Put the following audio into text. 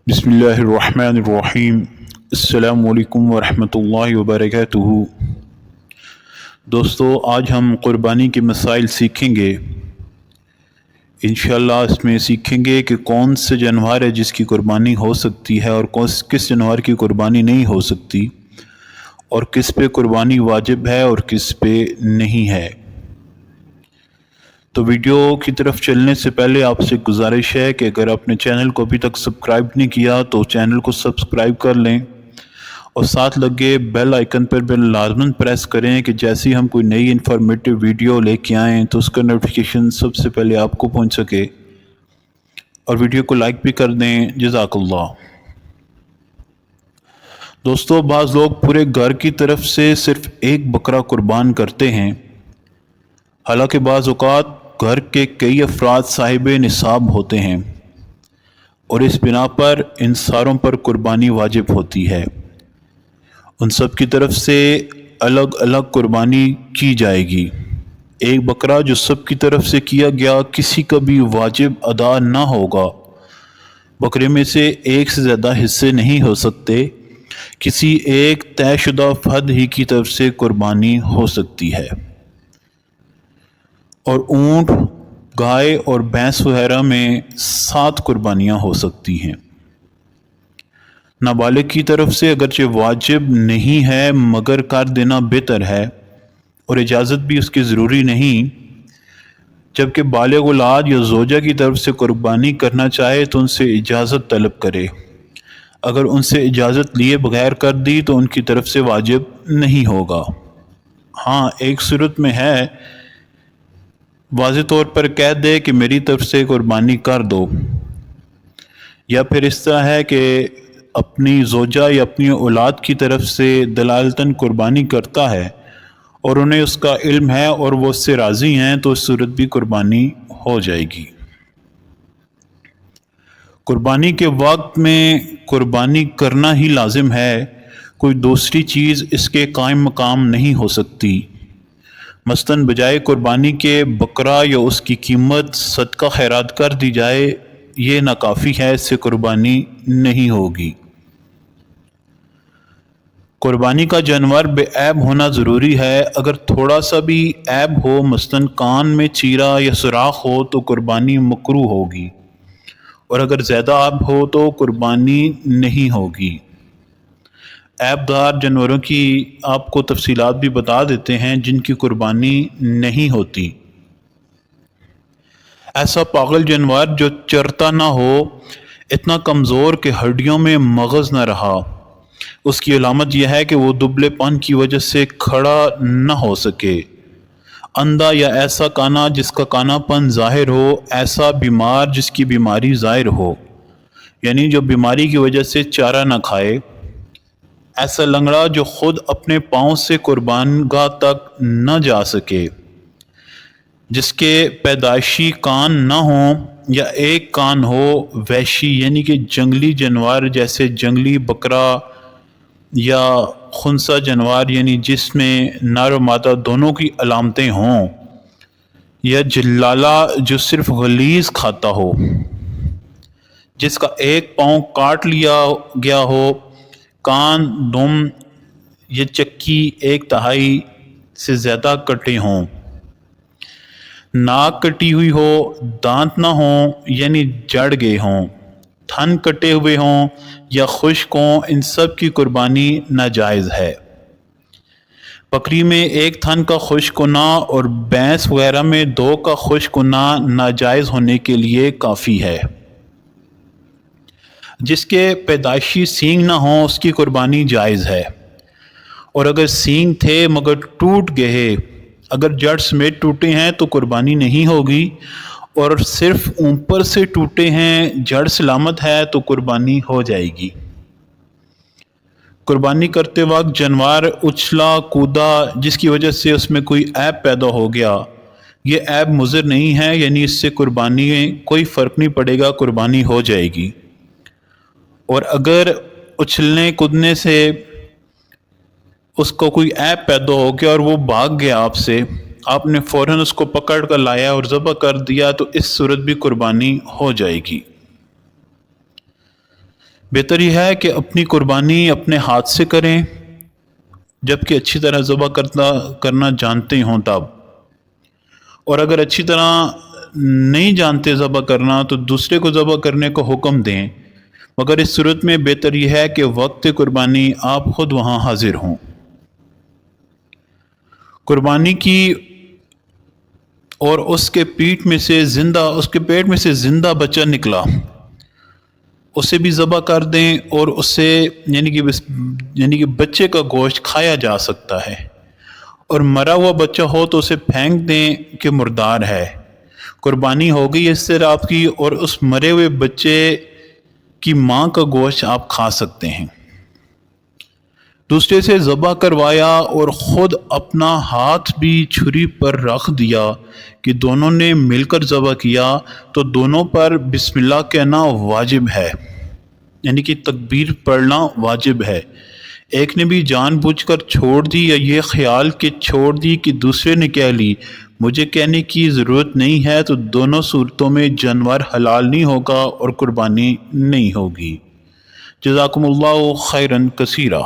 بسم اللہ الرحمن الرحیم۔ السلام علیکم ورحمۃ اللہ وبرکاتہ۔ دوستو، آج ہم قربانی کے مسائل سیکھیں گے۔ انشاءاللہ اس میں سیکھیں گے کہ کون سے جانور ہے جس کی قربانی ہو سکتی ہے اور کس جانور کی قربانی نہیں ہو سکتی، اور کس پہ قربانی واجب ہے اور کس پہ نہیں ہے۔ تو ویڈیو کی طرف چلنے سے پہلے آپ سے گزارش ہے کہ اگر آپ نے چینل کو ابھی تک سبسکرائب نہیں کیا تو چینل کو سبسکرائب کر لیں، اور ساتھ لگے بیل آئیکن پر بھی لازماً پریس کریں کہ جیسے ہی ہم کوئی نئی انفارمیٹیو ویڈیو لے کے آئیں تو اس کا نوٹیفیکیشن سب سے پہلے آپ کو پہنچ سکے، اور ویڈیو کو لائک بھی کر دیں۔ جزاک اللہ۔ دوستو، بعض لوگ پورے گھر کی طرف سے صرف ایک بکرا قربان کرتے ہیں، حالانکہ بعض اوقات گھر کے کئی افراد صاحب نصاب ہوتے ہیں اور اس بنا پر ان ساروں پر قربانی واجب ہوتی ہے۔ ان سب کی طرف سے الگ الگ قربانی کی جائے گی۔ ایک بکرا جو سب کی طرف سے کیا گیا کسی کا بھی واجب ادا نہ ہوگا۔ بکرے میں سے ایک سے زیادہ حصے نہیں ہو سکتے، کسی ایک طے شدہ فرد ہی کی طرف سے قربانی ہو سکتی ہے۔ اور اونٹ، گائے اور بھینس وغیرہ میں 7 قربانیاں ہو سکتی ہیں۔ نابالغ کی طرف سے اگرچہ واجب نہیں ہے مگر کر دینا بہتر ہے، اور اجازت بھی اس کی ضروری نہیں، جبکہ بالغ اولاد یا زوجہ کی طرف سے قربانی کرنا چاہے تو ان سے اجازت طلب کرے۔ اگر ان سے اجازت لیے بغیر کر دی تو ان کی طرف سے واجب نہیں ہوگا۔ ہاں، ایک صورت میں ہے، واضح طور پر کہہ دے کہ میری طرف سے قربانی کر دو، یا پھر اس طرح ہے کہ اپنی زوجہ یا اپنی اولاد کی طرف سے دلالتاً قربانی کرتا ہے اور انہیں اس کا علم ہے اور وہ اس سے راضی ہیں، تو اس صورت بھی قربانی ہو جائے گی۔ قربانی کے وقت میں قربانی کرنا ہی لازم ہے، کوئی دوسری چیز اس کے قائم مقام نہیں ہو سکتی۔ مثلاً بجائے قربانی کے بکرا یا اس کی قیمت صدقہ خیرات کر دی جائے، یہ ناکافی ہے، اس سے قربانی نہیں ہوگی۔ قربانی کا جانور بے عیب ہونا ضروری ہے۔ اگر تھوڑا سا بھی عیب ہو، مثلاً کان میں چیرا یا سوراخ ہو، تو قربانی مکروہ ہوگی، اور اگر زیادہ عیب ہو تو قربانی نہیں ہوگی۔ عیب دار جانوروں کی آپ کو تفصیلات بھی بتا دیتے ہیں جن کی قربانی نہیں ہوتی۔ ایسا پاگل جانور جو چرتا نہ ہو، اتنا کمزور کہ ہڈیوں میں مغز نہ رہا، اس کی علامت یہ ہے کہ وہ دبلے پن کی وجہ سے کھڑا نہ ہو سکے۔ اندھا یا ایسا کانا جس کا کانا پن ظاہر ہو، ایسا بیمار جس کی بیماری ظاہر ہو، یعنی جو بیماری کی وجہ سے چارہ نہ کھائے۔ ایسا لنگڑا جو خود اپنے پاؤں سے قربان گاہ تک نہ جا سکے، جس کے پیدائشی کان نہ ہوں یا ایک کان ہو۔ وحشی یعنی کہ جنگلی جانور جیسے جنگلی بکرا یا خنثی جانور، یعنی جس میں نر و مادہ دونوں کی علامتیں ہوں، یا جلالہ جو صرف غلیظ کھاتا ہو، جس کا ایک پاؤں کاٹ لیا گیا ہو، کان، دم یا چکی 1/3 سے زیادہ کٹے ہوں، ناک کٹی ہوئی ہو، دانت نہ ہوں یعنی جڑ گئے ہوں، تھن کٹے ہوئے ہوں یا خشک ہوں، ان سب کی قربانی ناجائز ہے۔ بکری میں 1 تھن کا خشک ہونا اور بھینس وغیرہ میں 2 کا خشک ہونا ناجائز ہونے کے لیے کافی ہے۔ جس کے پیدائشی سینگ نہ ہوں اس کی قربانی جائز ہے، اور اگر سینگ تھے مگر ٹوٹ گئے، اگر جڑ سمیت ٹوٹے ہیں تو قربانی نہیں ہوگی، اور صرف اوپر سے ٹوٹے ہیں، جڑ سلامت ہے تو قربانی ہو جائے گی۔ قربانی کرتے وقت جانور اچھلا کودا جس کی وجہ سے اس میں کوئی عیب پیدا ہو گیا، یہ عیب مضر نہیں ہے، یعنی اس سے قربانی میں کوئی فرق نہیں پڑے گا، قربانی ہو جائے گی۔ اور اگر اچھلنے کودنے سے اس کو کوئی عیب پیدا ہو گیا اور وہ بھاگ گیا آپ سے، آپ نے فوراً اس کو پکڑ کر لایا اور ذبح کر دیا، تو اس صورت بھی قربانی ہو جائے گی۔ بہتر یہ ہے کہ اپنی قربانی اپنے ہاتھ سے کریں، جبکہ اچھی طرح ذبح کرنا جانتے ہوں تب، اور اگر اچھی طرح نہیں جانتے ذبح کرنا تو دوسرے کو ذبح کرنے کو حکم دیں، مگر اس صورت میں بہتر یہ ہے کہ وقت قربانی آپ خود وہاں حاضر ہوں۔ قربانی کی اور اس کے پیٹ میں سے زندہ بچہ نکلا، اسے بھی ذبح کر دیں، اور اس سے یعنی کہ بچے کا گوشت کھایا جا سکتا ہے، اور مرا ہوا بچہ ہو تو اسے پھینک دیں کہ مردار ہے۔ قربانی ہو گئی اس سے آپ کی، اور اس مرے ہوئے بچے کی ماں کا گوشت آپ کھا سکتے ہیں۔ دوسرے سے ذبح کروایا اور خود اپنا ہاتھ بھی چھری پر رکھ دیا کہ دونوں نے مل کر ذبح کیا، تو دونوں پر بسم اللہ کہنا واجب ہے، یعنی کہ تکبیر پڑھنا واجب ہے۔ ایک نے بھی جان بوجھ کر چھوڑ دی یا یہ خیال کہ چھوڑ دی کہ دوسرے نے کہہ لی مجھے کہنے کی ضرورت نہیں ہے، تو دونوں صورتوں میں جانور حلال نہیں ہوگا اور قربانی نہیں ہوگی۔ جزاکم اللہ خیرا کثیرا۔